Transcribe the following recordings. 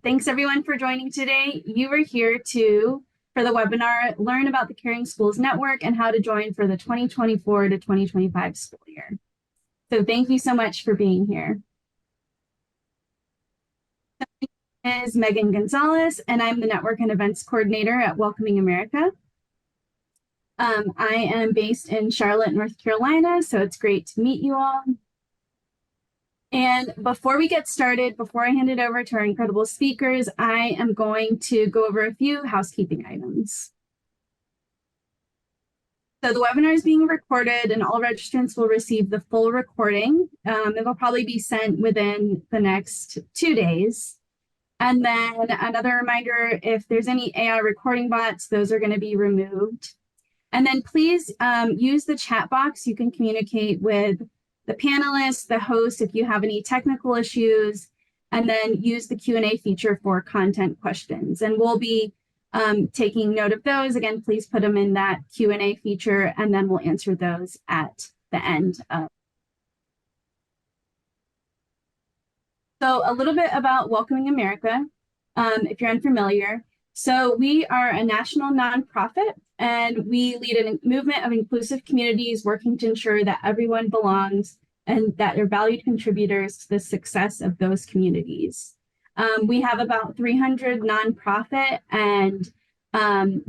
Thanks everyone for joining today. You are here for the webinar, learn about the Caring Schools Network and how to join for the 2024 to 2025 school year. So thank you so much for being here. My name is Megan Gonzalez, and I'm the Network and Events Coordinator at Welcoming America. I am based in Charlotte, North Carolina, so it's great to meet you all. And before we get started, before I hand it over to our incredible speakers, I am going to go over a few housekeeping items. So the webinar is being recorded and all registrants will receive the full recording. It'll probably be sent within the next 2 days. And then another reminder, if there's any AI recording bots, those are going to be removed. And then please use the chat box. You can communicate with the panelists, the host, if you have any technical issues, and then use the Q&A feature for content questions. And we'll be taking note of those. Again, please put them in that Q&A feature, and then we'll answer those at the end. So a little bit about Welcoming America, if you're unfamiliar. So we are a national nonprofit, and we lead a movement of inclusive communities working to ensure that everyone belongs and that they're valued contributors to the success of those communities. We have about 300 nonprofit and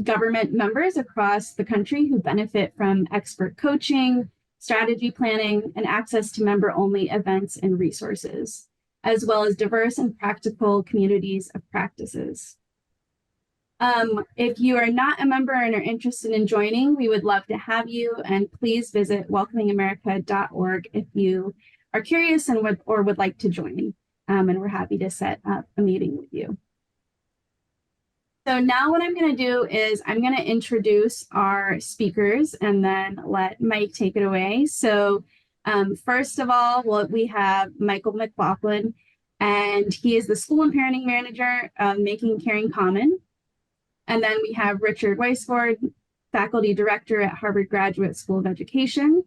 government members across the country who benefit from expert coaching, strategy planning, and access to member-only events and resources, as well as diverse and practical communities of practices. If you are not a member and are interested in joining, we would love to have you, and please visit welcomingamerica.org if you are curious and would like to join, and we're happy to set up a meeting with you. So now what I'm going to do is I'm going to introduce our speakers and then let Mike take it away. So first of all, we have Michael McLaughlin, and he is the School and Parenting Manager of Making Caring Common. And then we have Richard Weisford, Faculty Director at Harvard Graduate School of Education.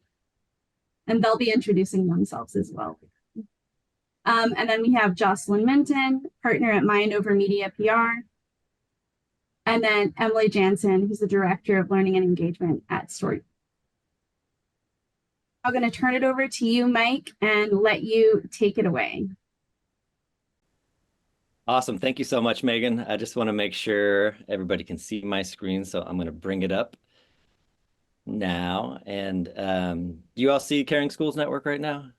And they'll be introducing themselves as well. And then we have Jocelyn Minton, Partner at Mind Over Media PR. And then Emily Jansen, who's the Director of Learning and Engagement at Story. I'm going to turn it over to you, Mike, and let you take it away. Awesome. Thank you so much, Megan. I just want to make sure everybody can see my screen, so I'm going to bring it up now. And do you all see Caring Schools Network right now?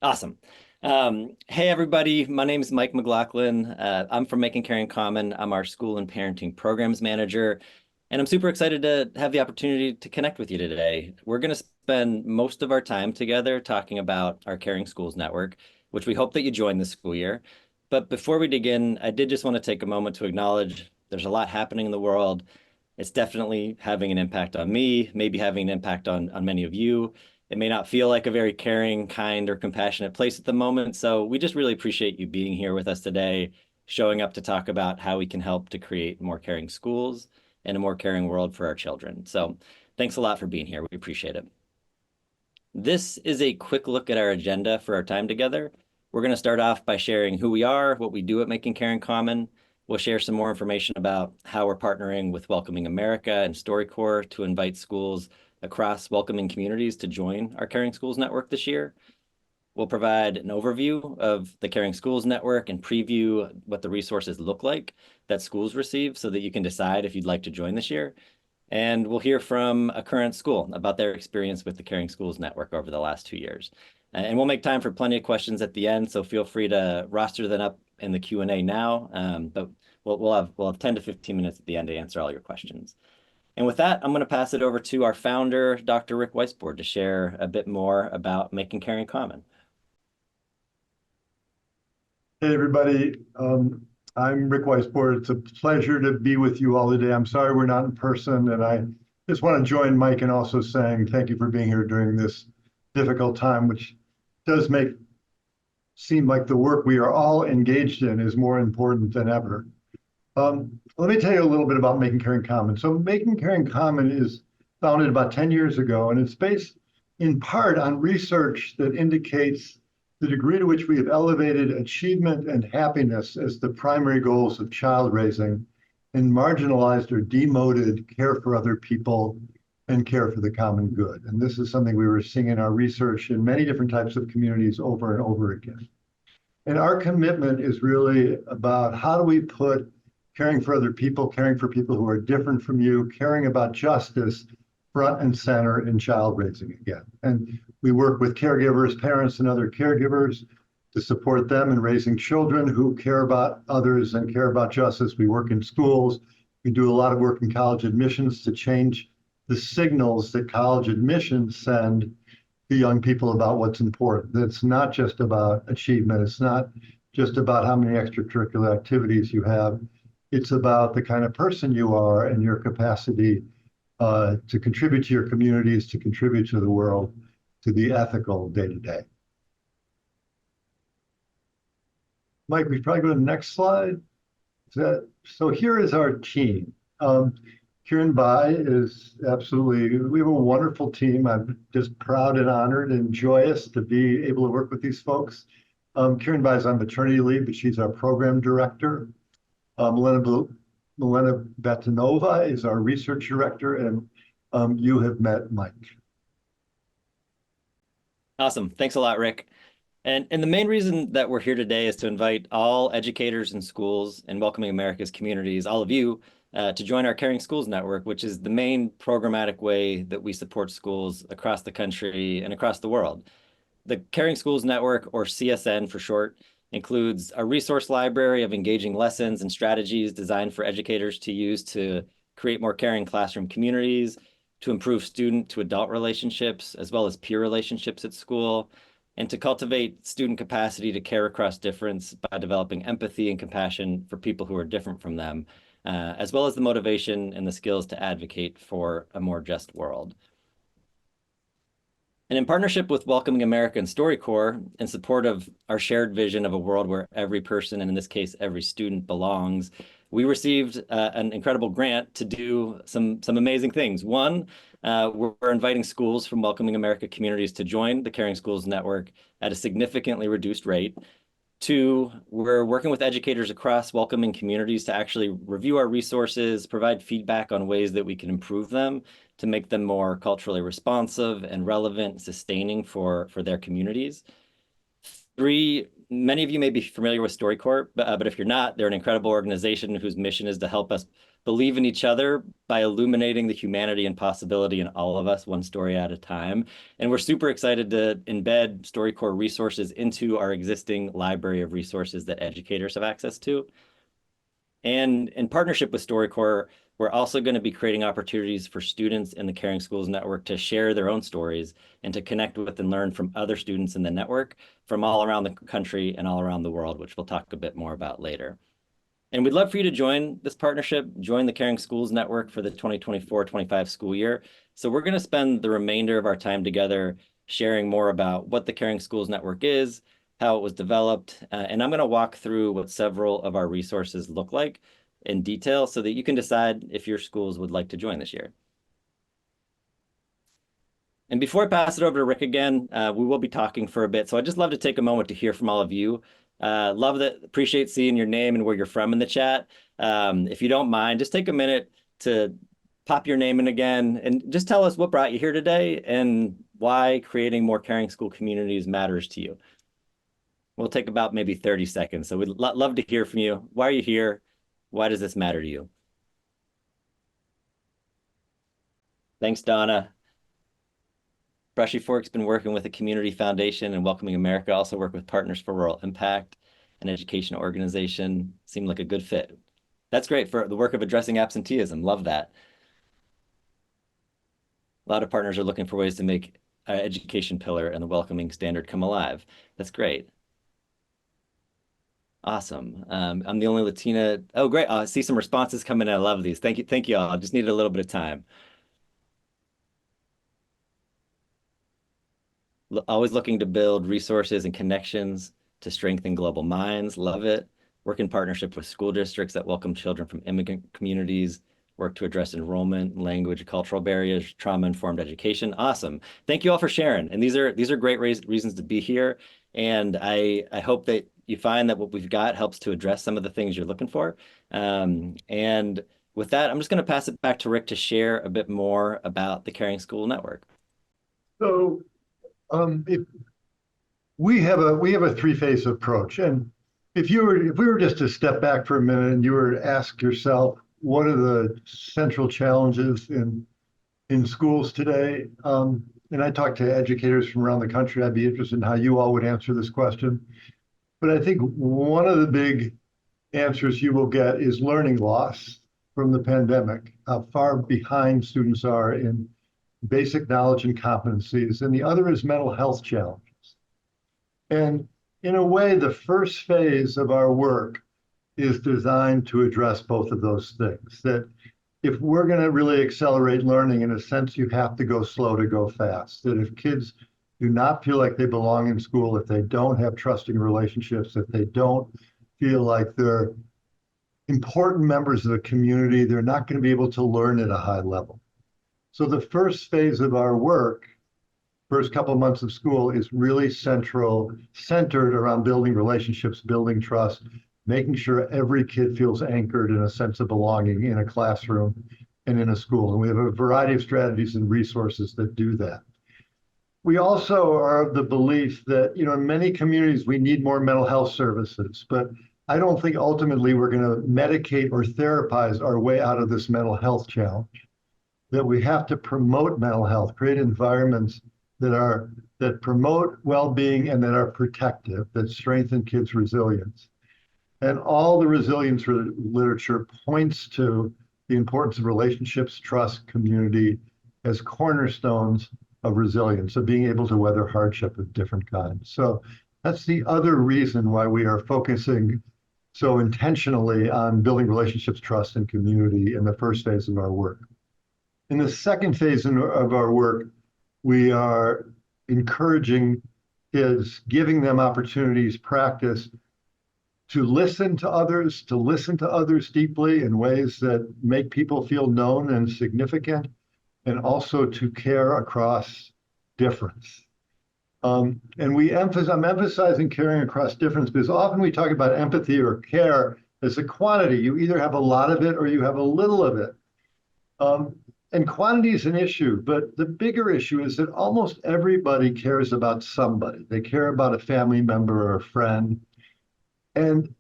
Awesome. Hey, everybody. My name is Mike McLaughlin. I'm from Making Caring Common. I'm our School and Parenting Programs Manager. And I'm super excited to have the opportunity to connect with you today. We're going to spend most of our time together talking about our Caring Schools Network, which we hope that you join this school year. But before we dig in, I did just want to take a moment to acknowledge there's a lot happening in the world. It's definitely having an impact on me, maybe having an impact on many of you. It may not feel like a very caring, kind, or compassionate place at the moment. So we just really appreciate you being here with us today, showing up to talk about how we can help to create more caring schools and a more caring world for our children. So thanks a lot for being here. We appreciate it. This is a quick look at our agenda for our time together. We're going to start off by sharing who we are, what we do at Making Caring Common. We'll share some more information about how we're partnering with Welcoming America and StoryCorps to invite schools across welcoming communities to join our Caring Schools Network this year. We'll provide an overview of the Caring Schools Network and preview what the resources look like that schools receive so that you can decide if you'd like to join this year. And we'll hear from a current school about their experience with the Caring Schools Network over the last 2 years. And we'll make time for plenty of questions at the end, so feel free to roster them up in the Q&A now. But we'll have 10 to 15 minutes at the end to answer all your questions. And with that, I'm going to pass it over to our founder, Dr. Rick Weisbord, to share a bit more about Making Caring Common. Hey, everybody. I'm Rick Weisbord. It's a pleasure to be with you all today. I'm sorry we're not in person, and I just want to join Mike in also saying thank you for being here during this difficult time, which does seem like the work we are all engaged in is more important than ever. Let me tell you a little bit about Making Caring Common. So Making Caring Common is founded about 10 years ago, and it's based in part on research that indicates the degree to which we have elevated achievement and happiness as the primary goals of child raising and marginalized or demoted care for other people and care for the common good. And this is something we were seeing in our research in many different types of communities over and over again. And our commitment is really about how do we put caring for other people, caring for people who are different from you, caring about justice front and center in child raising again. And we work with caregivers, parents, and other caregivers to support them in raising children who care about others and care about justice. We work in schools. We do a lot of work in college admissions to change the signals that college admissions send to young people about what's important. It's not just about achievement. It's not just about how many extracurricular activities you have. It's about the kind of person you are and your capacity to contribute to your communities, to contribute to the world, to be ethical day to day. Mike, we probably go to the next slide. So here is our team. Kieran Bai is absolutely, we have a wonderful team. I'm just proud and honored and joyous to be able to work with these folks. Kieran Bai is on maternity leave, but she's our program director. Milena Batanova is our research director, and you have met Mike. Awesome. Thanks a lot, Rick. And the main reason that we're here today is to invite all educators in schools and Welcoming America's communities, all of you, to join our Caring Schools Network, which is the main programmatic way that we support schools across the country and across the world. The Caring Schools Network, or CSN for short, includes a resource library of engaging lessons and strategies designed for educators to use to create more caring classroom communities, to improve student to adult relationships, as well as peer relationships at school, and to cultivate student capacity to care across difference by developing empathy and compassion for people who are different from them, as well as the motivation and the skills to advocate for a more just world. And in partnership with Welcoming America and StoryCorps, in support of our shared vision of a world where every person, and in this case, every student belongs, we received an incredible grant to do some amazing things. One, we're inviting schools from Welcoming America communities to join the Caring Schools Network at a significantly reduced rate. Two, we're working with educators across welcoming communities to actually review our resources, provide feedback on ways that we can improve them to make them more culturally responsive and relevant, sustaining for their communities. Three, many of you may be familiar with StoryCorps, but if you're not, they're an incredible organization whose mission is to help us believe in each other by illuminating the humanity and possibility in all of us, one story at a time. And we're super excited to embed StoryCorps resources into our existing library of resources that educators have access to. And in partnership with StoryCorps, we're also going to be creating opportunities for students in the Caring Schools Network to share their own stories and to connect with and learn from other students in the network from all around the country and all around the world, which we'll talk a bit more about later. And we'd love for you to join this partnership, join the Caring Schools Network for the 2024-25 school year. So we're going to spend the remainder of our time together sharing more about what the Caring Schools Network is, how it was developed, and I'm going to walk through what several of our resources look like in detail so that you can decide if your schools would like to join this year. And before I pass it over to Rick again, we will be talking for a bit. So I'd just love to take a moment to hear from all of you. Appreciate seeing your name and where you're from in the chat. If you don't mind, just take a minute to pop your name in again and just tell us what brought you here today and why creating more caring school communities matters to you. We'll take about maybe 30 seconds. So we'd love to hear from you. Why are you here? Why does this matter to you? Thanks, Donna. Brushy Fork's been working with the Community Foundation and Welcoming America, also work with Partners for Rural Impact, an education organization. Seemed like a good fit. That's great for the work of addressing absenteeism. Love that. A lot of partners are looking for ways to make our education pillar and the welcoming standard come alive. That's great. Awesome. I'm the only Latina. Oh, great. I see some responses coming in. I love these. Thank you all. I just needed a little bit of time. Always looking to build resources and connections to strengthen global minds. Love it. Work in partnership with school districts that welcome children from immigrant communities. work to address enrollment, language, cultural barriers, trauma-informed education. Awesome. Thank you all for sharing. And these are great reasons to be here. And I hope that you find that what we've got helps to address some of the things you're looking for. And with that, I'm just going to pass it back to Rick to share a bit more about the Caring School Network. So if we have a three-phase approach, and if we were just to step back for a minute and you were to ask yourself, what are the central challenges in schools today? And I talk to educators from around the country. I'd be interested in how you all would answer this question. But I think one of the big answers you will get is learning loss from the pandemic, how far behind students are in basic knowledge and competencies. And the other is mental health challenges. And in a way, the first phase of our work is designed to address both of those things. That if we're going to really accelerate learning, in a sense, you have to go slow to go fast. That if kids do not feel like they belong in school, if they don't have trusting relationships, if they don't feel like they're important members of the community, they're not going to be able to learn at a high level. So the first phase of our work, first couple of months of school, is really centered around building relationships, building trust, making sure every kid feels anchored in a sense of belonging in a classroom and in a school. And we have a variety of strategies and resources that do that. We also are of the belief that, in many communities, we need more mental health services, but I don't think ultimately we're going to medicate or therapize our way out of this mental health challenge. That we have to promote mental health, create environments that promote well-being and that are protective, that strengthen kids' resilience. And all the resilience literature points to the importance of relationships, trust, community as cornerstones of resilience, of being able to weather hardship of different kinds. So that's the other reason why we are focusing so intentionally on building relationships, trust, and community in the first phase of our work. In the second phase of our work, we are encouraging kids, giving them opportunities, practice to listen to others deeply in ways that make people feel known and significant, and also to care across difference. And I'm emphasizing caring across difference because often we talk about empathy or care as a quantity. You either have a lot of it or you have a little of it. And quantity is an issue, but the bigger issue is that almost everybody cares about somebody. They care about a family member or a friend. And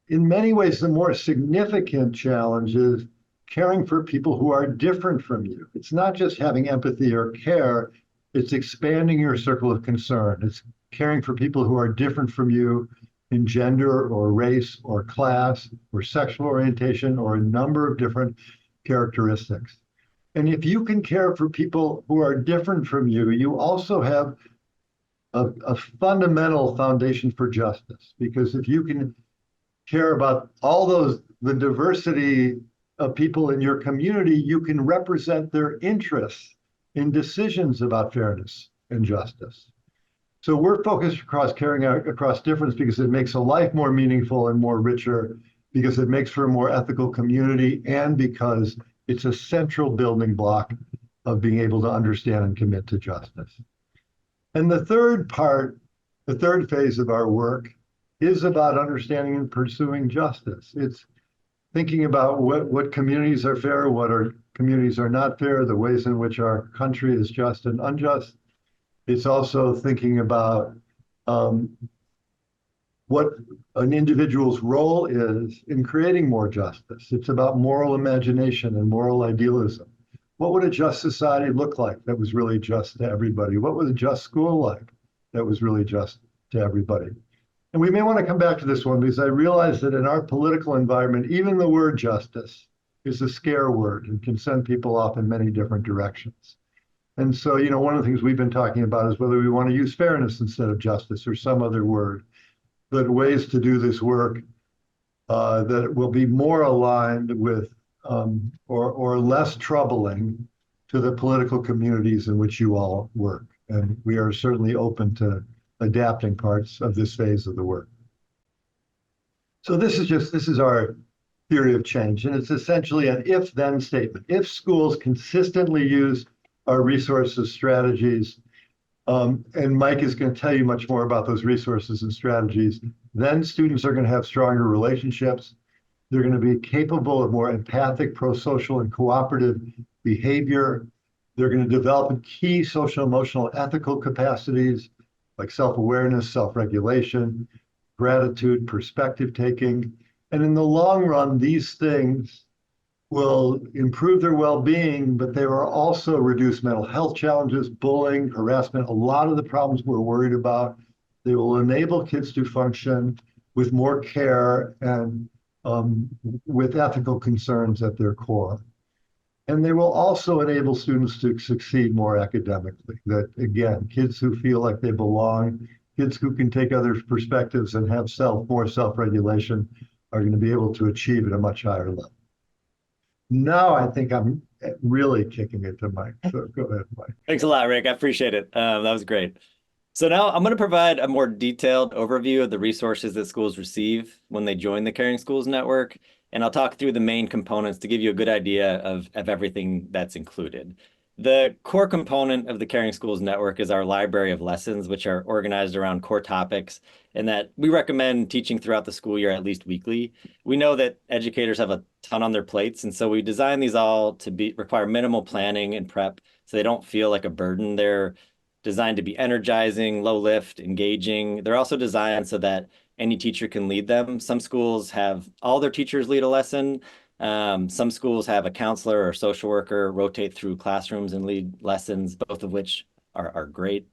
in many ways, the more significant challenge is caring for people who are different from you. It's not just having empathy or care, it's expanding your circle of concern. It's caring for people who are different from you in gender or race or class or sexual orientation or a number of different characteristics. And if you can care for people who are different from you, you also have a fundamental foundation for justice. Because if you can care about the diversity of people in your community, you can represent their interests in decisions about fairness and justice. So we're focused caring across difference because it makes a life more meaningful and more richer, because it makes for a more ethical community, and because it's a central building block of being able to understand and commit to justice. And the third phase of our work is about understanding and pursuing justice. It's thinking about what communities are fair, what communities are not fair, the ways in which our country is just and unjust. It's also thinking about what an individual's role is in creating more justice. It's about moral imagination and moral idealism. What would a just society look like that was really just to everybody? What would a just school like that was really just to everybody? And we may want to come back to this one because I realize that in our political environment, even the word justice is a scare word and can send people off in many different directions. And so, one of the things we've been talking about is whether we want to use fairness instead of justice or some other word, but ways to do this work that will be more aligned with or less troubling to the political communities in which you all work. And we are certainly open to adapting parts of this phase of the work. So this is our theory of change. And it's essentially an if-then statement. If schools consistently use our resources, strategies, and Mike is going to tell you much more about those resources and strategies, then students are going to have stronger relationships. They're going to be capable of more empathic, pro-social, and cooperative behavior. They're going to develop key social, emotional, ethical capacities like self-awareness, self-regulation, gratitude, perspective taking. And in the long run, these things will improve their well-being, but they will also reduce mental health challenges, bullying, harassment, a lot of the problems we're worried about. They will enable kids to function with more care and with ethical concerns at their core. And they will also enable students to succeed more academically. That, again, kids who feel like they belong, kids who can take others' perspectives and have more self-regulation are going to be able to achieve at a much higher level. Now I think I'm really kicking it to Mike. So go ahead, Mike. Thanks a lot, Rick. I appreciate it. That was great. So now I'm going to provide a more detailed overview of the resources that schools receive when they join the Caring Schools Network. And I'll talk through the main components to give you a good idea of everything that's included. The core component of the Caring Schools Network is our library of lessons, which are organized around core topics and that we recommend teaching throughout the school year, at least weekly. We know that educators have a ton on their plates, and so we design these all to require minimal planning and prep so they don't feel like a burden. They're designed to be energizing, low lift, engaging. They're also designed so that any teacher can lead them. Some schools have all their teachers lead a lesson. Some schools have a counselor or social worker rotate through classrooms and lead lessons, both of which are great.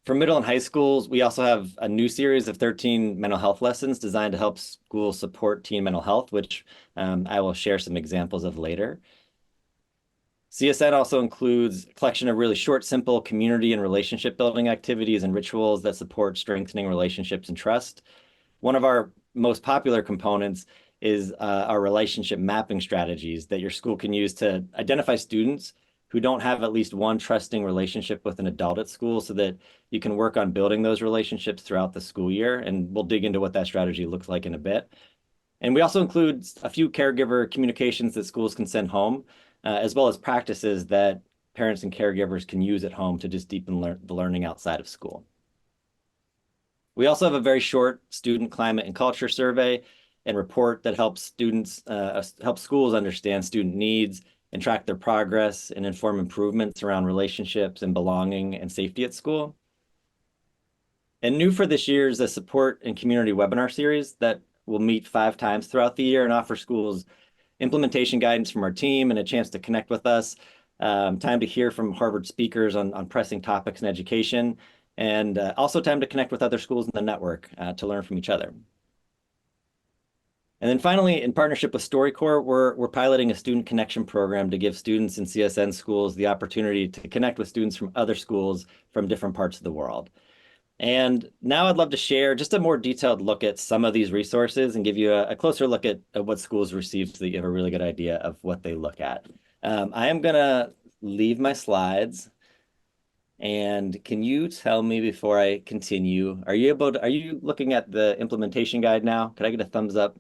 For middle and high schools, we also have a new series of 13 mental health lessons designed to help schools support teen mental health, which I will share some examples of later. CSN also includes a collection of really short, simple community and relationship building activities and rituals that support strengthening relationships and trust. One of our most popular components is our relationship mapping strategies that your school can use to identify students who don't have at least one trusting relationship with an adult at school so that you can work on building those relationships throughout the school year. And we'll dig into what that strategy looks like in a bit. And we also include a few caregiver communications that schools can send home, as well as practices that parents and caregivers can use at home to just deepen the learning outside of school. We also have a very short student climate and culture survey and report that helps students, help schools understand student needs and track their progress and inform improvements around relationships and belonging and safety at school. And new for this year is a support and community webinar series that will meet 5 times throughout the year and offer schools implementation guidance from our team and a chance to connect with us, time to hear from Harvard speakers on pressing topics in education, and also time to connect with other schools in the network to learn from each other. And then finally, in partnership with StoryCorps, we're piloting a student connection program to give students in CSN schools the opportunity to connect with students from other schools from different parts of the world. And now I'd love to share just a more detailed look at some of these resources and give you a closer look at what schools receive so that you have a really good idea of what they look at. I am going to leave my slides. And can you tell me before I continue, are you looking at the implementation guide now? Could I get a thumbs up?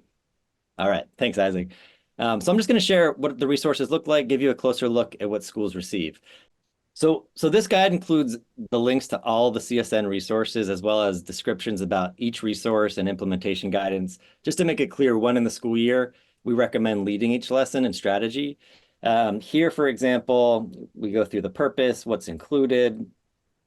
All right, thanks, Isaac. So I'm just going to share what the resources look like, give you a closer look at what schools receive. So this guide includes the links to all the CSN resources, as well as descriptions about each resource and implementation guidance, just to make it clear when in the school year we recommend leading each lesson and strategy. Here, for example, we go through the purpose, what's included.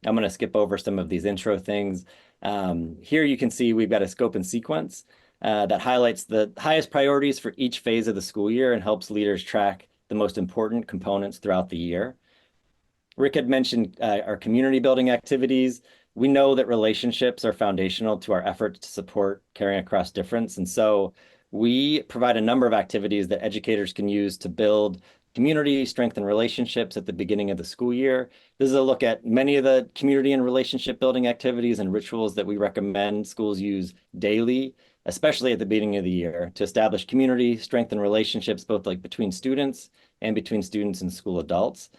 I'm going to skip over some of these intro things. Here you can see we've got a scope and sequence that highlights the highest priorities for each phase of the school year and helps leaders track the most important components throughout the year. Rick had mentioned our community building activities. We know that relationships are foundational to our efforts to support caring across difference. And so we provide a number of activities that educators can use to build community, strengthen relationships at the beginning of the school year. This is a look at many of the community and relationship building activities and rituals that we recommend schools use daily, especially at the beginning of the year, to establish community, strengthen relationships, both like between students and between students and school adults.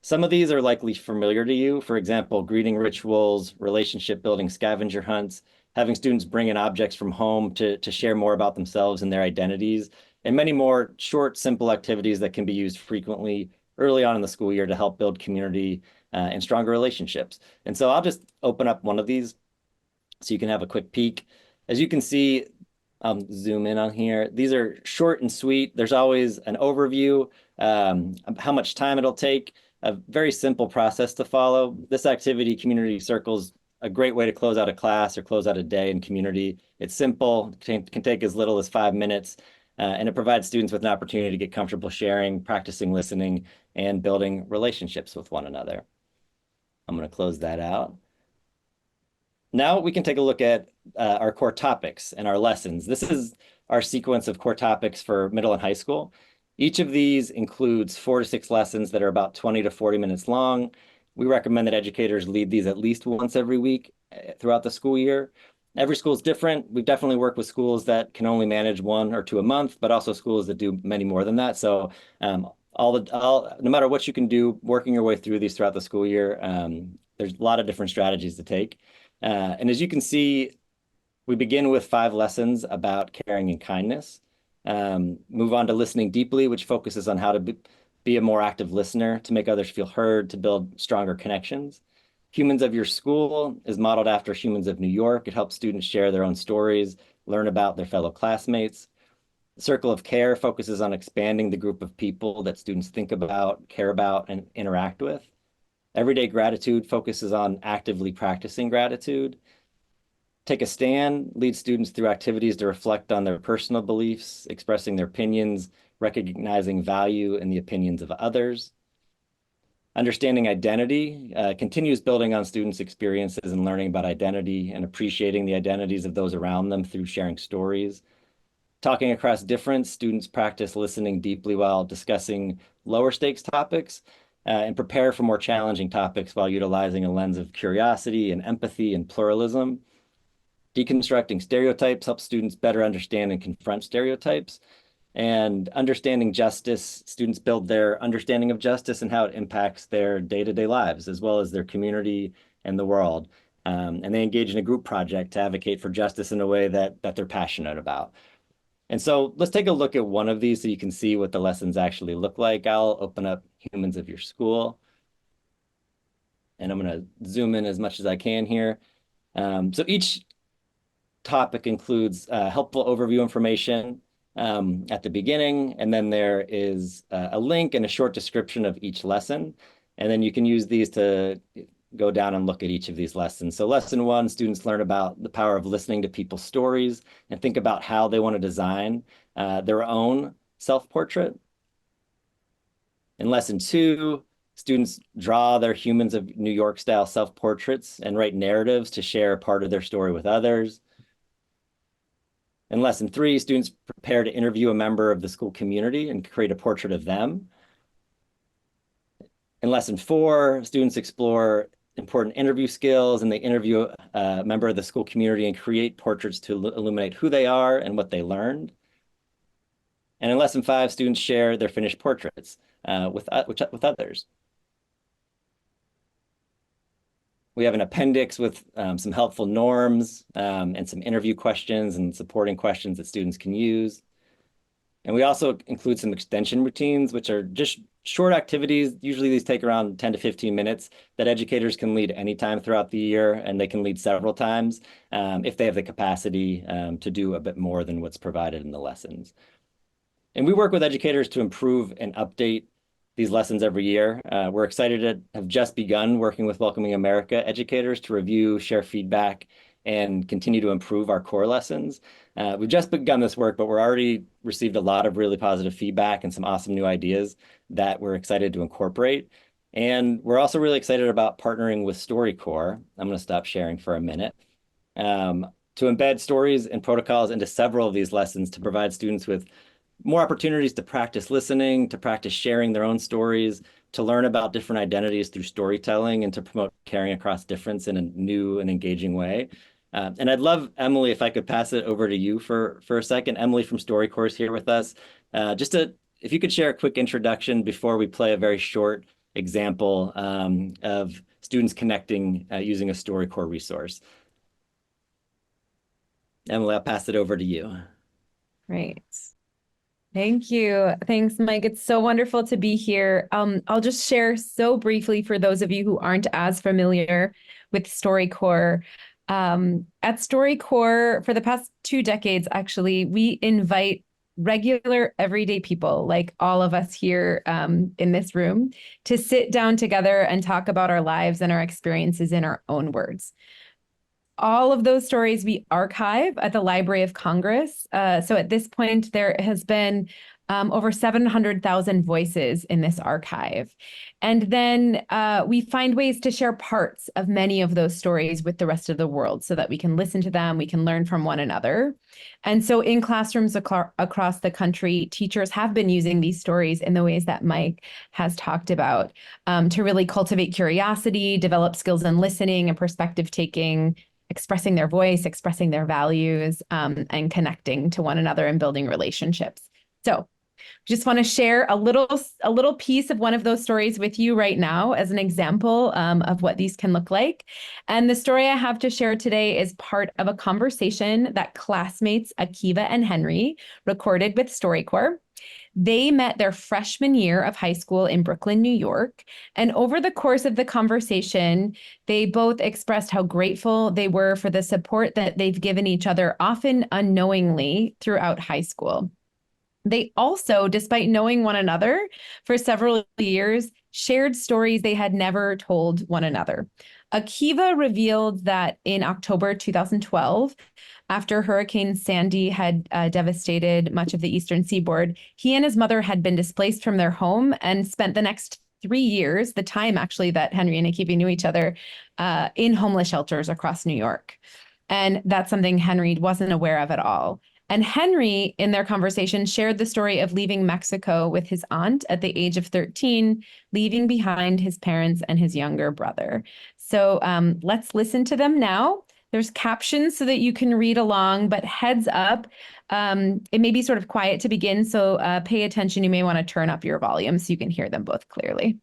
Some of these are likely familiar to you. For example, greeting rituals, relationship building scavenger hunts, having students bring in objects from home to share more about themselves and their identities, and many more short, simple activities that can be used frequently early on in the school year to help build community and stronger relationships. And so I'll just open up one of these so you can have a quick peek. As you can see, zoom in on here. These are short and sweet. There's always an overview, how much time it'll take, a very simple process to follow. This activity, Community Circles, a great way to close out a class or close out a day in community. It's simple, can take as little as 5 minutes, and it provides students with an opportunity to get comfortable sharing, practicing listening, and building relationships with one another. I'm going to close that out. Now we can take a look at our core topics and our lessons. This is our sequence of core topics for middle and high school. Each of these includes 4 to 6 lessons that are about 20 to 40 minutes long. We recommend that educators lead these at least once every week throughout the school year. Every school is different. We've definitely worked with schools that can only manage 1 or 2 a month, but also schools that do many more than that. So no matter what you can do, working your way through these throughout the school year, there's a lot of different strategies to take. And as you can see, we begin with 5 lessons about caring and kindness. Move on to listening deeply, which focuses on how to be a more active listener, to make others feel heard, to build stronger connections. Humans of Your School is modeled after Humans of New York. It helps students share their own stories, learn about their fellow classmates. Circle of Care focuses on expanding the group of people that students think about, care about, and interact with. Everyday Gratitude focuses on actively practicing gratitude. Take a Stand leads students through activities to reflect on their personal beliefs, expressing their opinions, recognizing value in the opinions of others. Understanding Identity continues building on students' experiences and learning about identity and appreciating the identities of those around them through sharing stories. Talking Across Difference, students practice listening deeply while discussing lower stakes topics and prepare for more challenging topics while utilizing a lens of curiosity and empathy and pluralism. Deconstructing Stereotypes helps students better understand and confront stereotypes. And Understanding Justice, students build their understanding of justice and how it impacts their day-to-day lives, as well as their community and the world. And they engage in a group project to advocate for justice in a way that they're passionate about. And so let's take a look at one of these so you can see what the lessons actually look like. I'll open up Humans of Your School. And I'm going to zoom in as much as I can here. So each topic includes helpful overview information at the beginning, and then there is a link and a short description of each lesson. And then you can use these to go down and look at each of these lessons. So lesson 1, students learn about the power of listening to people's stories and think about how they want to design their own self-portrait. In lesson 2, students draw their Humans of New York style self-portraits and write narratives to share part of their story with others. In lesson 3, students prepare to interview a member of the school community and create a portrait of them. In lesson 4, students explore important interview skills, and they interview a member of the school community and create portraits to illuminate who they are and what they learned. And in lesson 5, students share their finished portraits with others. We have an appendix with some helpful norms and some interview questions and supporting questions that students can use. And we also include some extension routines, which are just short activities. Usually these take around 10 to 15 minutes that educators can lead anytime throughout the year, and they can lead several times if they have the capacity to do a bit more than what's provided in the lessons. And we work with educators to improve and update these lessons every year. We're excited to have just begun working with Welcoming America educators to review, share feedback, and continue to improve our core lessons. We've just begun this work, but we're already received a lot of really positive feedback and some awesome new ideas that we're excited to incorporate. And we're also really excited about partnering with StoryCorps. I'm going to stop sharing for a minute. To embed stories and protocols into several of these lessons to provide students with more opportunities to practice listening, to practice sharing their own stories, to learn about different identities through storytelling, and to promote caring across difference in a new and engaging way. And I'd love, Emily, if I could pass it over to you for a second. Emily from StoryCorps is here with us. If you could share a quick introduction before we play a very short example of students connecting using a StoryCorps resource. Emily, I'll pass it over to you. Great. Thank you. Thanks, Mike. It's so wonderful to be here. I'll just share so briefly for those of you who aren't as familiar with StoryCorps. At StoryCorps, for the past 2 decades, actually, we invite regular, everyday people like all of us here in this room to sit down together and talk about our lives and our experiences in our own words. All of those stories we archive at the Library of Congress. So at this point, there has been over 700,000 voices in this archive. And then we find ways to share parts of many of those stories with the rest of the world so that we can listen to them, we can learn from one another. And so in classrooms across the country, teachers have been using these stories in the ways that Mike has talked about to really cultivate curiosity, develop skills in listening and perspective taking, expressing their voice, expressing their values, and connecting to one another and building relationships. So just want to share a little piece of one of those stories with you right now as an example of what these can look like. And the story I have to share today is part of a conversation that classmates Akiva and Henry recorded with StoryCorps. They met their freshman year of high school in Brooklyn, New York. And over the course of the conversation, they both expressed how grateful they were for the support that they've given each other, often unknowingly, throughout high school. They also, despite knowing one another for several years, shared stories they had never told one another. Akiva revealed that in October 2012, after Hurricane Sandy had devastated much of the eastern seaboard, he and his mother had been displaced from their home and spent the next 3 years, the time actually that Henry and Akiva knew each other, in homeless shelters across New York. And that's something Henry wasn't aware of at all. And Henry, in their conversation, shared the story of leaving Mexico with his aunt at the age of 13, leaving behind his parents and his younger brother. So let's listen to them now. There's captions so that you can read along, but heads up, it may be sort of quiet to begin, so pay attention. You may want to turn up your volume so you can hear them both clearly.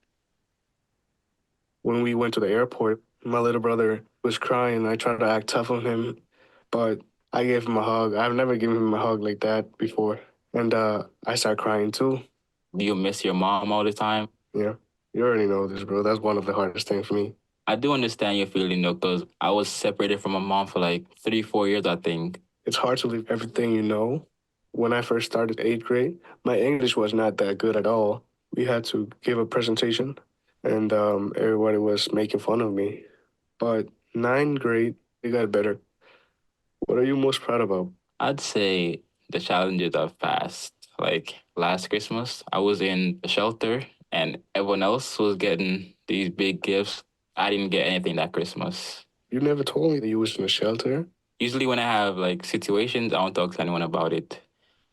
When we went to the airport, my little brother was crying. I tried to act tough on him, but I gave him a hug. I've never given him a hug like that before. And I started crying too. Do you miss your mom all the time? Yeah, you already know this, bro. That's one of the hardest things for me. I do understand your feeling, though, because I was separated from my mom for like 3-4 years, I think. It's hard to leave everything you know. When I first started 8th grade, my English was not that good at all. We had to give a presentation, and everybody was making fun of me. But 9th grade, it got better. What are you most proud about? I'd say the challenges I've passed. Like last Christmas, I was in a shelter and everyone else was getting these big gifts. I didn't get anything that Christmas. You never told me that you was in a shelter. Usually when I have like situations, I don't talk to anyone about it.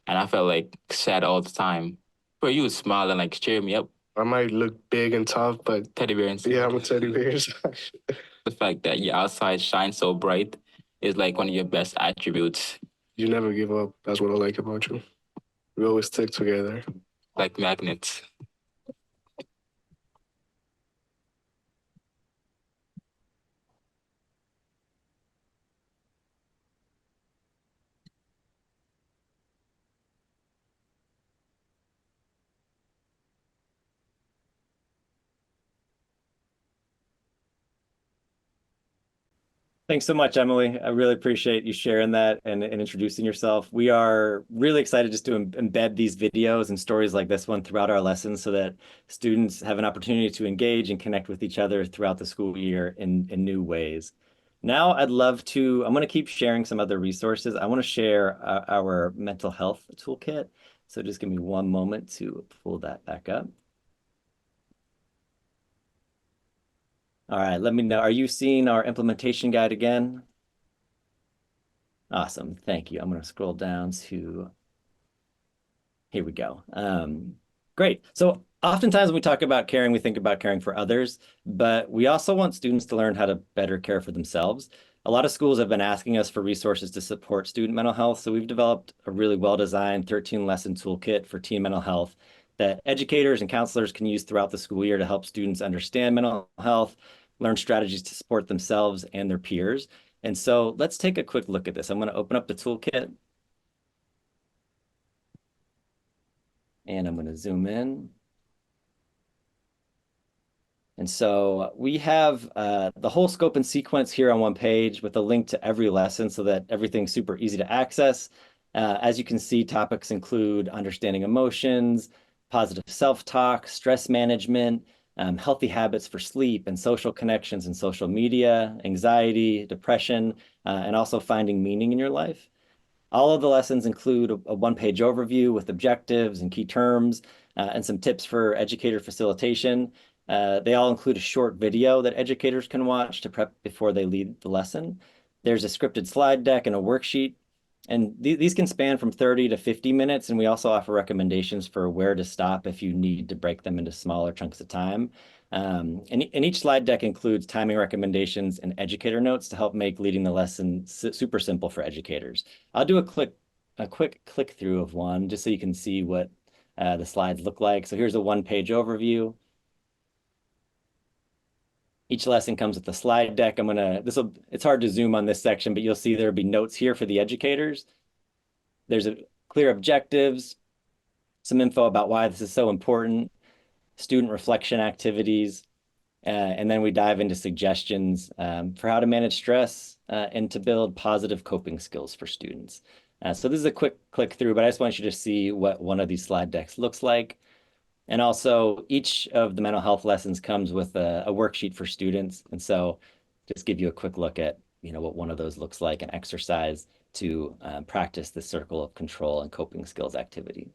And I felt like sad all the time. But you would smile and like cheer me up. I might look big and tough, but Teddy bear and stuff. yeah, I'm a teddy bear. The fact that your outside shines so bright is like one of your best attributes. You never give up. That's what I like about you. We always stick together. Like magnets. Thanks so much, Emily. I really appreciate you sharing that and introducing yourself. We are really excited just to embed these videos and stories like this one throughout our lessons so that students have an opportunity to engage and connect with each other throughout the school year in new ways. Now I'm going to keep sharing some other resources. I want to share our mental health toolkit. So just give me one moment to pull that back up. All right, let me know. Are you seeing our implementation guide again? Awesome, thank you. I'm going to scroll down to, here we go. Great. So oftentimes when we talk about caring, we think about caring for others, but we also want students to learn how to better care for themselves. A lot of schools have been asking us for resources to support student mental health, so we've developed a really well-designed 13-lesson toolkit for teen mental health that educators and counselors can use throughout the school year to help students understand mental health, learn strategies to support themselves and their peers. And so let's take a quick look at this. I'm going to open up the toolkit. And I'm going to zoom in. And so we have the whole scope and sequence here on one page with a link to every lesson so that everything's super easy to access. As you can see, topics include understanding emotions, positive self-talk, stress management, healthy habits for sleep and social connections and social media, anxiety, depression, and also finding meaning in your life. All of the lessons include a one-page overview with objectives and key terms and some tips for educator facilitation. They all include a short video that educators can watch to prep before they lead the lesson. There's a scripted slide deck and a worksheet. And these can span from 30 to 50 minutes. And we also offer recommendations for where to stop if you need to break them into smaller chunks of time. And each slide deck includes timing recommendations and educator notes to help make leading the lesson super simple for educators. I'll do a quick click through of one just so you can see what the slides look like. So here's a one-page overview. Each lesson comes with a slide deck. It's hard to zoom on this section, but you'll see there'll be notes here for the educators. There's clear objectives, some info about why this is so important, student reflection activities, and then we dive into suggestions for how to manage stress and to build positive coping skills for students. So this is a quick click through, but I just want you to see what one of these slide decks looks like. And also each of the mental health lessons comes with a worksheet for students. And so just give you a quick look at, what one of those looks like, an exercise to practice the circle of control and coping skills activity.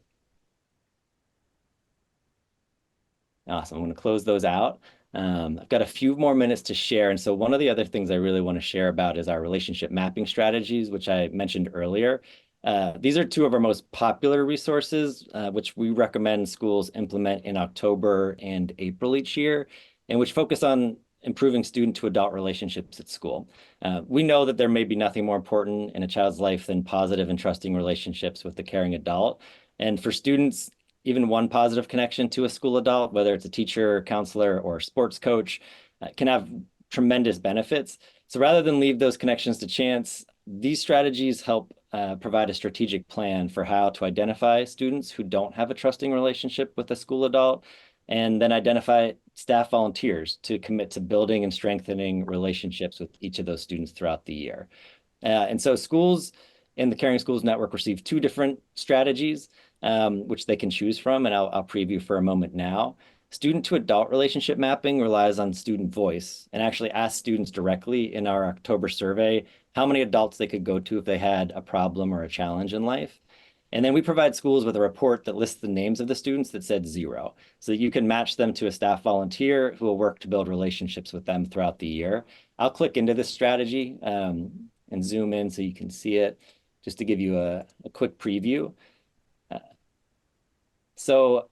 Awesome. I'm going to close those out. I've got a few more minutes to share. And so one of the other things I really want to share about is our relationship mapping strategies, which I mentioned earlier. These are two of our most popular resources, which we recommend schools implement in October and April each year, and which focus on improving student to adult relationships at school. We know that there may be nothing more important in a child's life than positive and trusting relationships with a caring adult. And for students, even one positive connection to a school adult, whether it's a teacher, counselor, or sports coach, can have tremendous benefits. So rather than leave those connections to chance, these strategies help provide a strategic plan for how to identify students who don't have a trusting relationship with a school adult, and then identify staff volunteers to commit to building and strengthening relationships with each of those students throughout the year. And so schools in the Caring Schools Network receive two different strategies, which they can choose from, and I'll preview for a moment now. Student to adult relationship mapping relies on student voice and actually asks students directly in our October survey how many adults they could go to if they had a problem or a challenge in life. And then we provide schools with a report that lists the names of the students that said 0, so that you can match them to a staff volunteer who will work to build relationships with them throughout the year. I'll click into this strategy and zoom in so you can see it, just to give you a quick preview. So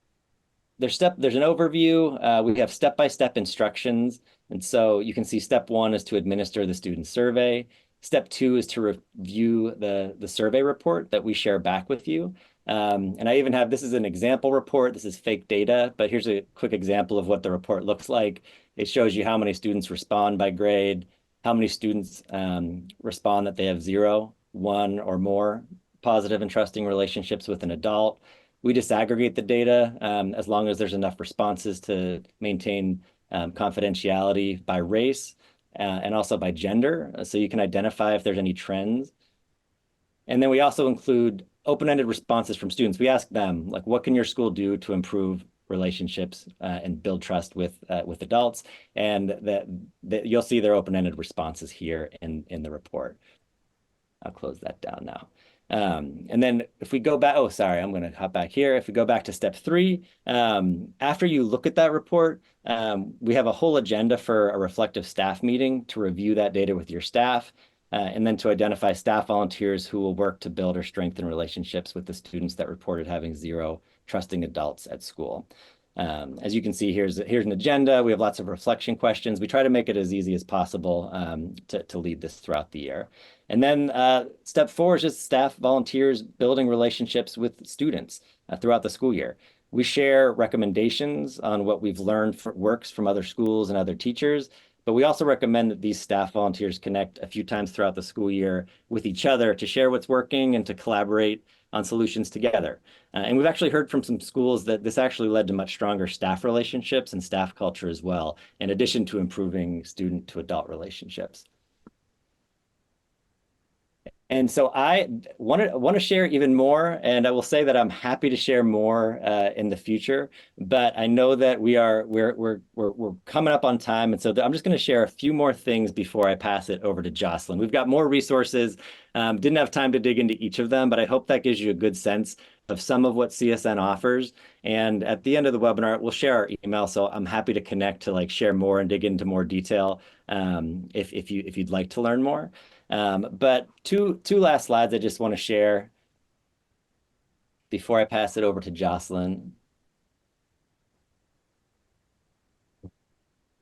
there's an overview. We have step-by-step instructions. And so you can see step 1 is to administer the student survey. Step 2 is to review the survey report that we share back with you. And I even have, this is an example report. This is fake data, but here's a quick example of what the report looks like. It shows you how many students respond by grade, how many students respond that they have 0, 1, or more positive and trusting relationships with an adult. We disaggregate the data as long as there's enough responses to maintain confidentiality by race and also by gender, so you can identify if there's any trends. And then we also include open-ended responses from students. We ask them, like, what can your school do to improve relationships and build trust with adults? And that you'll see their open-ended responses here in the report. I'll close that down now. And then if we go back, I'm going to hop back here. If we go back to step 3, after you look at that report, we have a whole agenda for a reflective staff meeting to review that data with your staff, and then to identify staff volunteers who will work to build or strengthen relationships with the students that reported having 0 trusting adults at school. As you can see, here's an agenda. We have lots of reflection questions. We try to make it as easy as possible to lead this throughout the year. And then step 4 is just staff volunteers building relationships with students throughout the school year. We share recommendations on what we've learned works from other schools and other teachers, But we also recommend that these staff volunteers connect a few times throughout the school year with each other to share what's working and to collaborate on solutions together. And we've actually heard from some schools that this actually led to much stronger staff relationships and staff culture as well, in addition to improving student to adult relationships. And so I want to share even more, and I will say that I'm happy to share more in the future. But I know that we're coming up on time, and so I'm just going to share a few more things before I pass it over to Jocelyn. We've got more resources. Didn't have time to dig into each of them, but I hope that gives you a good sense of some of what CSN offers. And at the end of the webinar, we'll share our email, so I'm happy to connect to share more and dig into more detail if you'd like to learn more. But two last slides I just want to share before I pass it over to Jocelyn.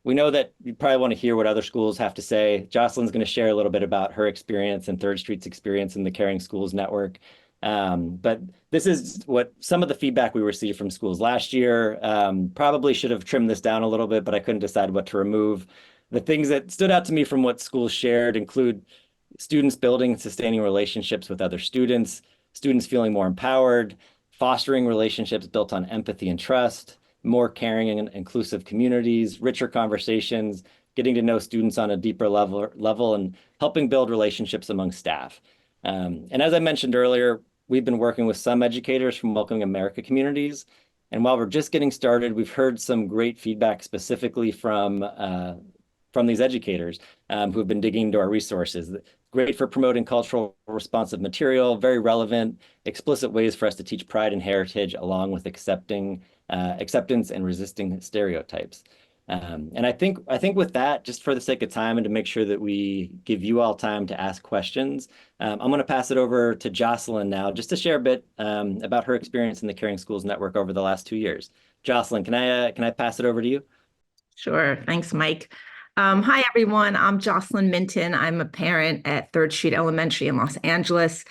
We know that you probably want to hear what other schools have to say. Jocelyn's going to share a little bit about her experience and Third Street's experience in the Caring Schools Network. But this is what some of the feedback we received from schools last year. Probably should have trimmed this down a little bit, but I couldn't decide what to remove. The things that stood out to me from what schools shared include students building and sustaining relationships with other students, students feeling more empowered, fostering relationships built on empathy and trust, more caring and inclusive communities, richer conversations, getting to know students on a deeper level and helping build relationships among staff. And as I mentioned earlier, we've been working with some educators from Welcoming America Communities. And while we're just getting started, we've heard some great feedback specifically from these educators who have been digging into our resources. Great for promoting cultural responsive material, very relevant, explicit ways for us to teach pride and heritage along with acceptance and resisting stereotypes. And I think with that, just for the sake of time and to make sure that we give you all time to ask questions, I'm going to pass it over to Jocelyn now, just to share a bit about her experience in the Caring Schools Network over the last 2 years. Jocelyn, can I pass it over to you? Sure. Thanks, Mike. Hi, everyone. I'm Jocelyn Minton. I'm a parent at Third Street Elementary in Los Angeles.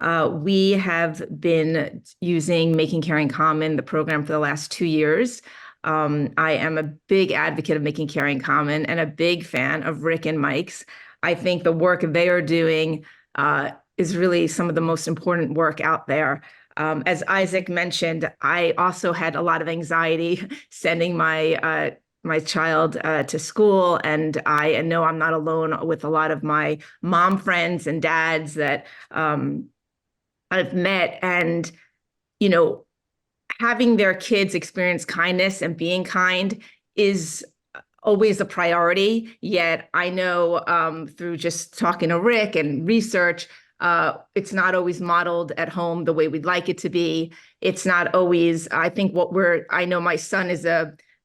We have been using Making Caring Common, the program, for the last 2 years. I am a big advocate of Making Caring Common and a big fan of Rick and Mike's. I think the work they are doing is really some of the most important work out there. As Isaac mentioned, I also had a lot of anxiety sending my child to school, and I know I'm not alone with a lot of my mom friends and dads that I've met. And, having their kids experience kindness and being kind is always a priority. Yet I know through just talking to Rick and research, it's not always modeled at home the way we'd like it to be. It's not always, I think I know my son is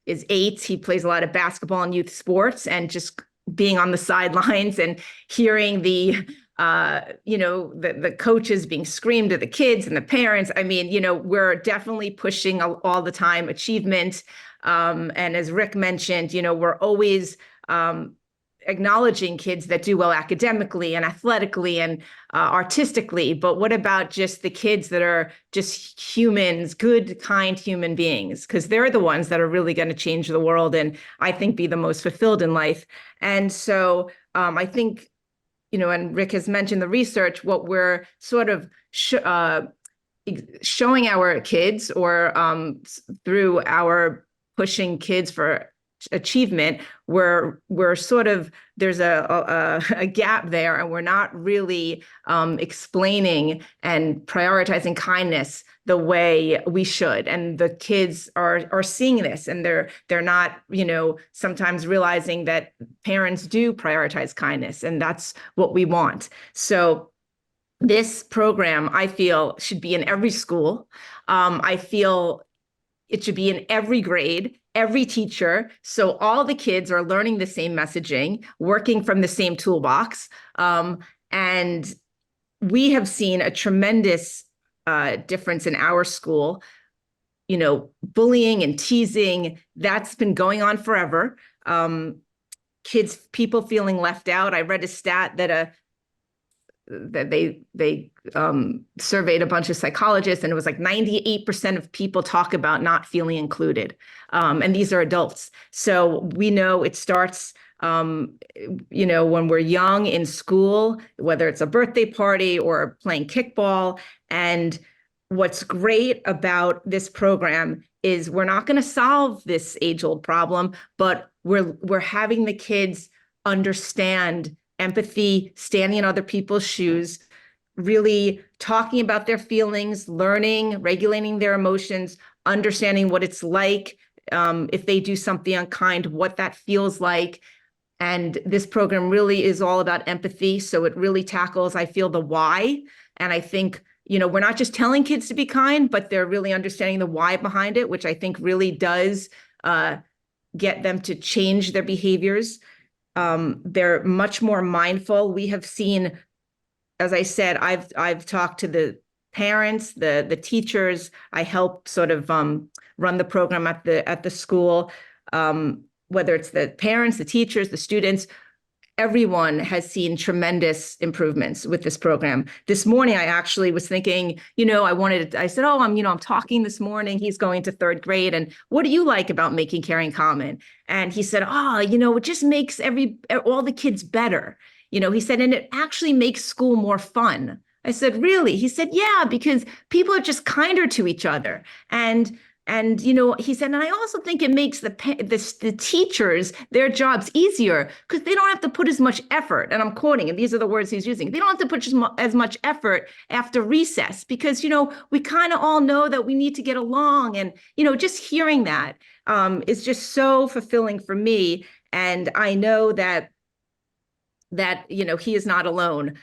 8. He plays a lot of basketball and youth sports, and just being on the sidelines and hearing the coaches being screamed at the kids and the parents. I mean, we're definitely pushing all the time achievement. And as Rick mentioned, we're always acknowledging kids that do well academically and athletically and artistically. But what about just the kids that are just humans, good, kind human beings? Because they're the ones that are really going to change the world and I think be the most fulfilled in life. And so I think, and Rick has mentioned the research, what we're sort of showing our kids or through our pushing kids for achievement, we're sort of, there's a gap there, and we're not really explaining and prioritizing kindness the way we should. And the kids are seeing this, and they're not, sometimes realizing that parents do prioritize kindness, and that's what we want. So this program, I feel, should be in every school. I feel it should be in every grade, every teacher. So all the kids are learning the same messaging, working from the same toolbox. And we have seen a tremendous difference in our school. Bullying and teasing, that's been going on forever. People feeling left out. I read a stat that they surveyed a bunch of psychologists, and it was like 98% of people talk about not feeling included. And these are adults. So we know it starts when we're young in school, whether it's a birthday party or playing kickball. And what's great about this program is we're not going to solve this age-old problem, but we're having the kids understand empathy, standing in other people's shoes, really talking about their feelings, learning, regulating their emotions, understanding what it's like if they do something unkind, what that feels like. And this program really is all about empathy. So it really tackles, I feel, the why. And I think, we're not just telling kids to be kind, but they're really understanding the why behind it, which I think really does get them to change their behaviors. They're much more mindful. We have seen, as I said, I've talked to the parents, the teachers. I help sort of run the program at the school. Whether it's the parents, the teachers, the students, everyone has seen tremendous improvements with this program. This morning, I actually was thinking, I said, I'm talking this morning. He's going to 3rd grade. And what do you like about Making Caring Common? And he said, it just makes all the kids better. He said, and it actually makes school more fun. I said, really? He said, yeah, because people are just kinder to each other. And he said, and I also think it makes the teachers, their jobs easier because they don't have to put as much effort. And I'm quoting, and these are the words he's using. They don't have to put as much effort after recess because, we kind of all know that we need to get along. And, just hearing that is just so fulfilling for me. And I know that he is not alone.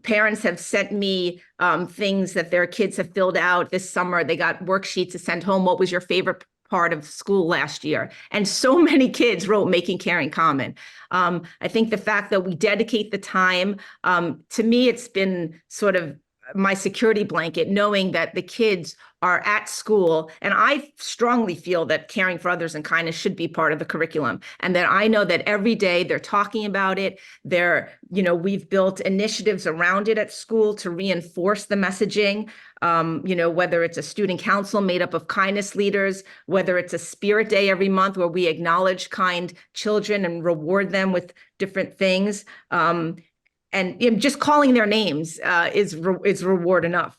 Parents have sent me things that their kids have filled out this summer. They got worksheets to send home. What was your favorite part of school last year? And so many kids wrote Making Caring Common. I think the fact that we dedicate the time, to me, it's been sort of my security blanket, knowing that the kids are at school. And I strongly feel that caring for others and kindness should be part of the curriculum. And that I know that every day they're talking about it. We've built initiatives around it at school to reinforce the messaging. Whether it's a student council made up of kindness leaders, whether it's a spirit day every month where we acknowledge kind children and reward them with different things. And just calling their names is reward enough.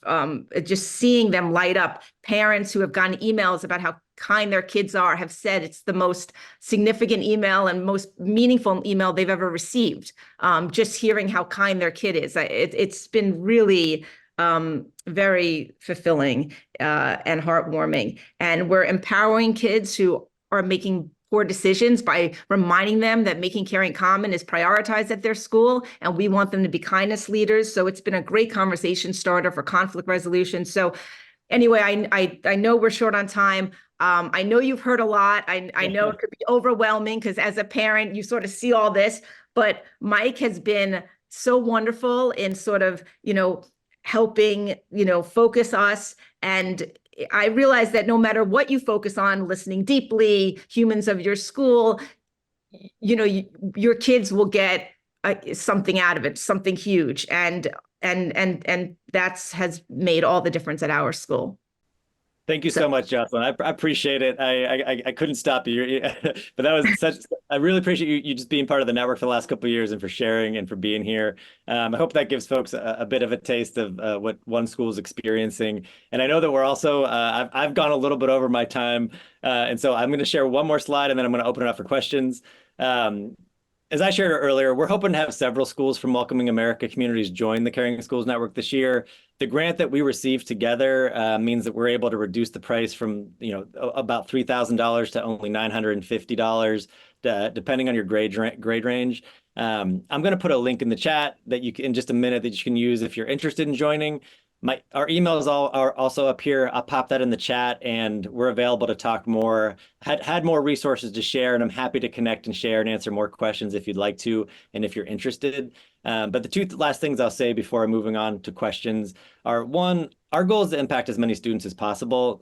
Just seeing them light up. Parents who have gotten emails about how kind their kids are have said it's the most significant email and most meaningful email they've ever received. Just hearing how kind their kid is. It's been really very fulfilling and heartwarming. And we're empowering kids who are making poor decisions by reminding them that Making Caring Common is prioritized at their school, and we want them to be kindness leaders. So it's been a great conversation starter for conflict resolution. So anyway, I know we're short on time. I know you've heard a lot. I know it could be overwhelming because as a parent, you sort of see all this, but Mike has been so wonderful in sort of, helping, focus us. And I realize that no matter what you focus on, listening deeply, humans of your school, your kids will get something out of it, something huge. And that's has made all the difference at our school. Thank you so much, Jocelyn. I appreciate it. I couldn't stop you, but that was I really appreciate you just being part of the network for the last couple of years and for sharing and for being here. I hope that gives folks a bit of a taste of what One School is experiencing. And I know that we're also, I've gone a little bit over my time. And so I'm going to share one more slide and then I'm going to open it up for questions. As I shared earlier, we're hoping to have several schools from Welcoming America Communities join the Caring Schools Network this year. The grant that we received together means that we're able to reduce the price from about $3,000 to only $950, depending on your grade range. I'm going to put a link in the chat that you can, in just a minute, that you can use if you're interested in joining. Our emails are also up here. I'll pop that in the chat, and we're available to talk more. Had more resources to share, and I'm happy to connect and share and answer more questions if you'd like to, and if you're interested. But the two last things I'll say before moving on to questions are, one, our goal is to impact as many students as possible.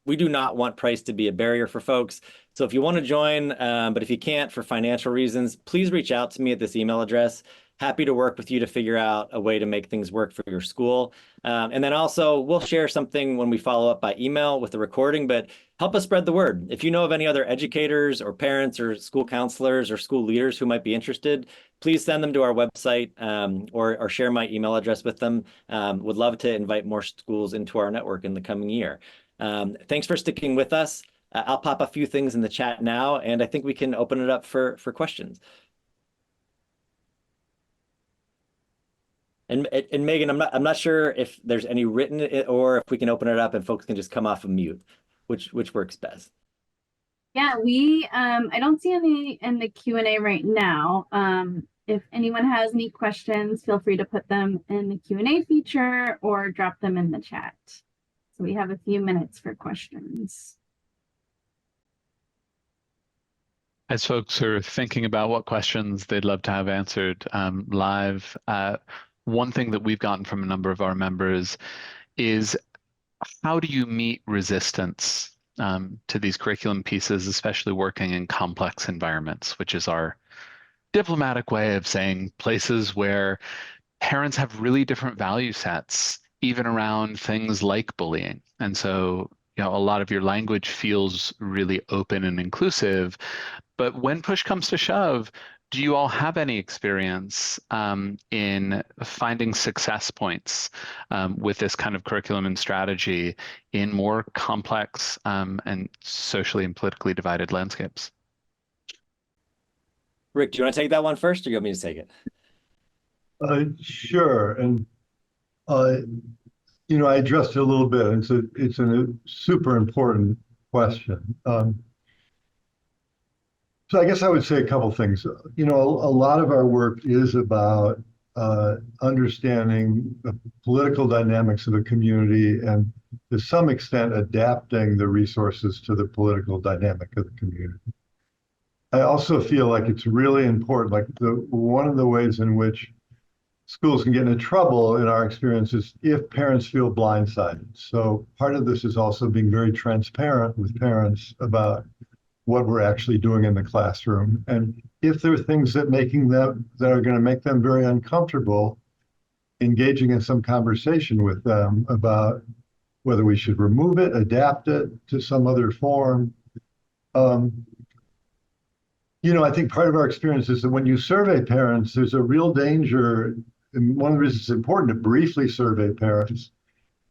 we do not want price to be a barrier for folks. So if you want to join, but if you can't for financial reasons, please reach out to me at this email address. Happy to work with you to figure out a way to make things work for your school. And then also we'll share something when we follow up by email with the recording, but help us spread the word. If you know of any other educators or parents or school counselors or school leaders who might be interested, please send them to our website or share my email address with them. Would love to invite more schools into our network in the coming year. Thanks for sticking with us. I'll pop a few things in the chat now, and I think we can open it up for questions. And Megan, I'm not sure if there's any written or if we can open it up and folks can just come off of mute, which works best. Yeah, I don't see any in the Q&A right now. If anyone has any questions, feel free to put them in the Q&A feature or drop them in the chat. So we have a few minutes for questions. As folks are thinking about what questions they'd love to have answered live, one thing that we've gotten from a number of our members is, how do you meet resistance to these curriculum pieces, especially working in complex environments, which is our diplomatic way of saying places where parents have really different value sets, even around things like bullying. And so, a lot of your language feels really open and inclusive, but when push comes to shove, do you all have any experience in finding success points with this kind of curriculum and strategy in more complex and socially and politically divided landscapes? Rick, do you want to take that one first, or you want me to take it? Sure. And I addressed it a little bit. It's a super important question. So I guess I would say a couple things. A lot of our work is about understanding the political dynamics of a community and to some extent adapting the resources to the political dynamic of the community. I also feel like it's really important, like one of the ways in which schools can get into trouble in our experience is if parents feel blindsided. So part of this is also being very transparent with parents about what we're actually doing in the classroom. And if there are things that are going to make them very uncomfortable, engaging in some conversation with them about whether we should remove it, adapt it to some other form. I think part of our experience is that when you survey parents, there's a real danger, and one of the reasons it's important to briefly survey parents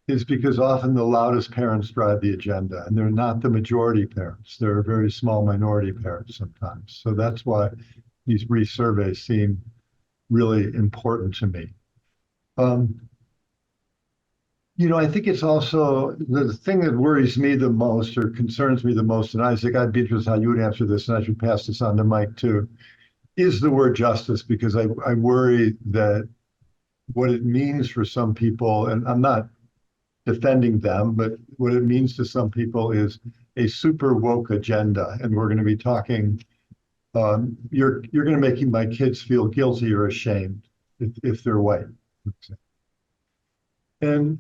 is because often the loudest parents drive the agenda, and they're not the majority parents. They're a very small minority parents sometimes. So that's why these brief surveys seem really important to me. I think it's also the thing that worries me the most or concerns me the most, and Isaac, I'd be interested how you would answer this, and I should pass this on to Mike too, is the word justice, because I worry that what it means for some people, and I'm not defending them, but what it means to some people is a super woke agenda. And we're going to be talking, you're going to make my kids feel guilty or ashamed if they're white. And,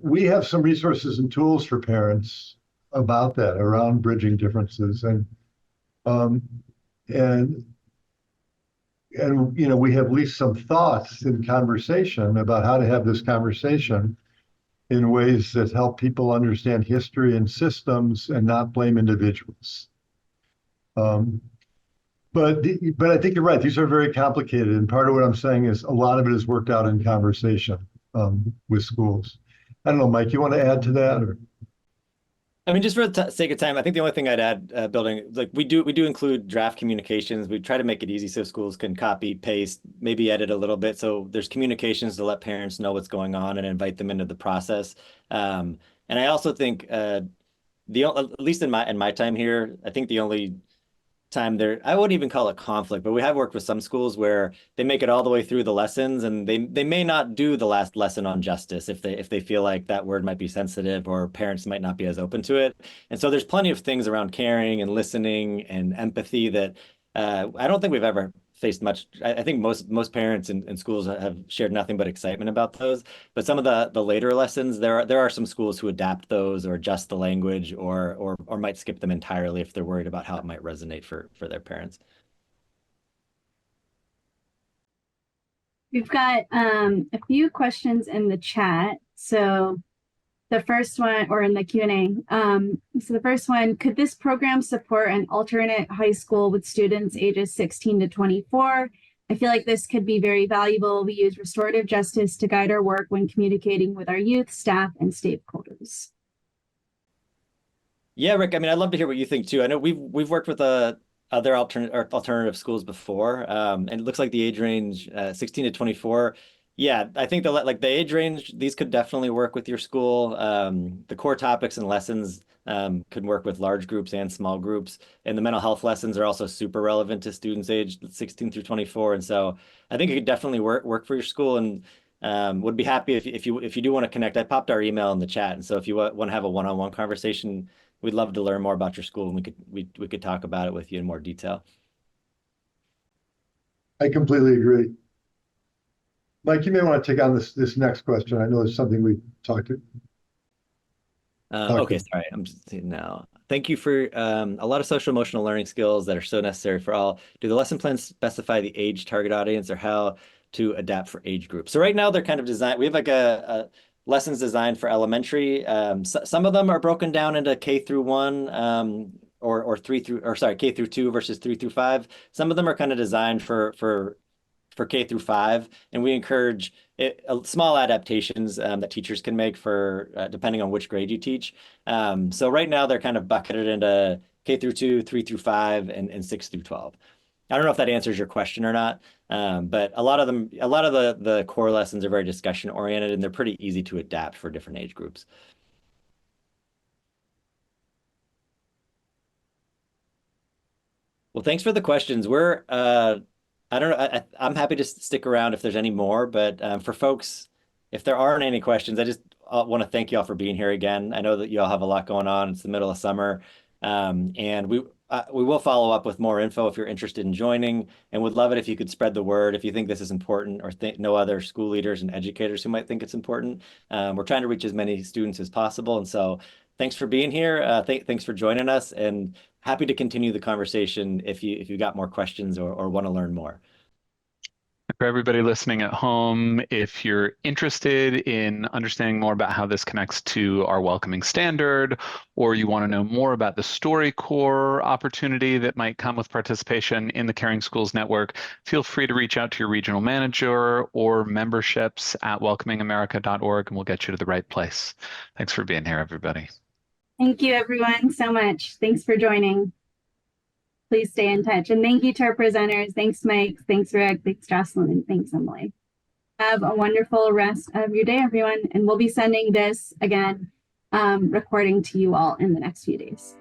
we have some resources and tools for parents about that, around bridging differences. And we have at least some thoughts in conversation about how to have this conversation in ways that help people understand history and systems and not blame individuals. But I think you're right. These are very complicated. And part of what I'm saying is a lot of it is worked out in conversation with schools. I don't know, Mike, you want to add to that? Or? I mean, just for the sake of time, I think the only thing I'd add, building, like we do include draft communications. We try to make it easy so schools can copy, paste, maybe edit a little bit. So there's communications to let parents know what's going on and invite them into the process. And I also think at least in my time here, I think the only time there, I wouldn't even call it conflict, but we have worked with some schools where they make it all the way through the lessons, and they may not do the last lesson on justice if they feel like that word might be sensitive or parents might not be as open to it. And so there's plenty of things around caring and listening and empathy that I don't think we've ever faced much. I think most parents in schools have shared nothing but excitement about those. But some of the later lessons, there are some schools who adapt those or adjust the language or might skip them entirely if they're worried about how it might resonate for their parents. We've got a few questions in the chat. So the first one, or in the Q&A. So the first one, could this program support an alternate high school with students ages 16 to 24? I feel like this could be very valuable. We use restorative justice to guide our work when communicating with our youth, staff, and stakeholders. Yeah, Rick, I mean, I'd love to hear what you think too. I know we've worked with other alternative schools before, and it looks like the age range 16 to 24. Yeah, I think the age range, these could definitely work with your school. The core topics and lessons could work with large groups and small groups. And the mental health lessons are also super relevant to students aged 16 through 24. And so I think it could definitely work for your school, and would be happy if you do want to connect. I popped our email in the chat. And so if you want to have a one-on-one conversation, we'd love to learn more about your school, and we could talk about it with you in more detail. I completely agree. Mike, you may want to take on this next question. I know it's something we talked to. Okay, sorry, I'm just seeing now. Thank you for a lot of social emotional learning skills that are so necessary for all. Do the lesson plans specify the age target audience or how to adapt for age groups? So right now they're kind of designed, we have like a lessons designed for elementary. Some of them are broken down into K through 1 or K through 2 versus 3 through 5. Some of them are kind of designed for K through 5, and we encourage small adaptations that teachers can make for depending on which grade you teach. So right now they're kind of bucketed into K through 2, 3 through 5, and 6 through 12. I don't know if that answers your question or not, but a lot of the core lessons are very discussion oriented, and they're pretty easy to adapt for different age groups. Well, thanks for the questions. I don't know. I'm happy to stick around if there's any more, but for folks, if there aren't any questions, I just want to thank you all for being here again. I know that you all have a lot going on. It's the middle of summer, and we will follow up with more info if you're interested in joining, and would love it if you could spread the word if you think this is important or know other school leaders and educators who might think it's important. We're trying to reach as many students as possible, and so thanks for being here. Thanks for joining us, and happy to continue the conversation if you got more questions or want to learn more. For everybody listening at home, if you're interested in understanding more about how this connects to our welcoming standard, or you want to know more about the StoryCorps opportunity that might come with participation in the Caring Schools Network, feel free to reach out to your regional manager or memberships at welcomingamerica.org, and we'll get you to the right place. Thanks for being here, everybody. Thank you, everyone, so much. Thanks for joining. Please stay in touch. And thank you to our presenters. Thanks, Mike. Thanks, Rick. Thanks, Jocelyn. And thanks, Emily. Have a wonderful rest of your day, everyone. And we'll be sending this, again, recording to you all in the next few days.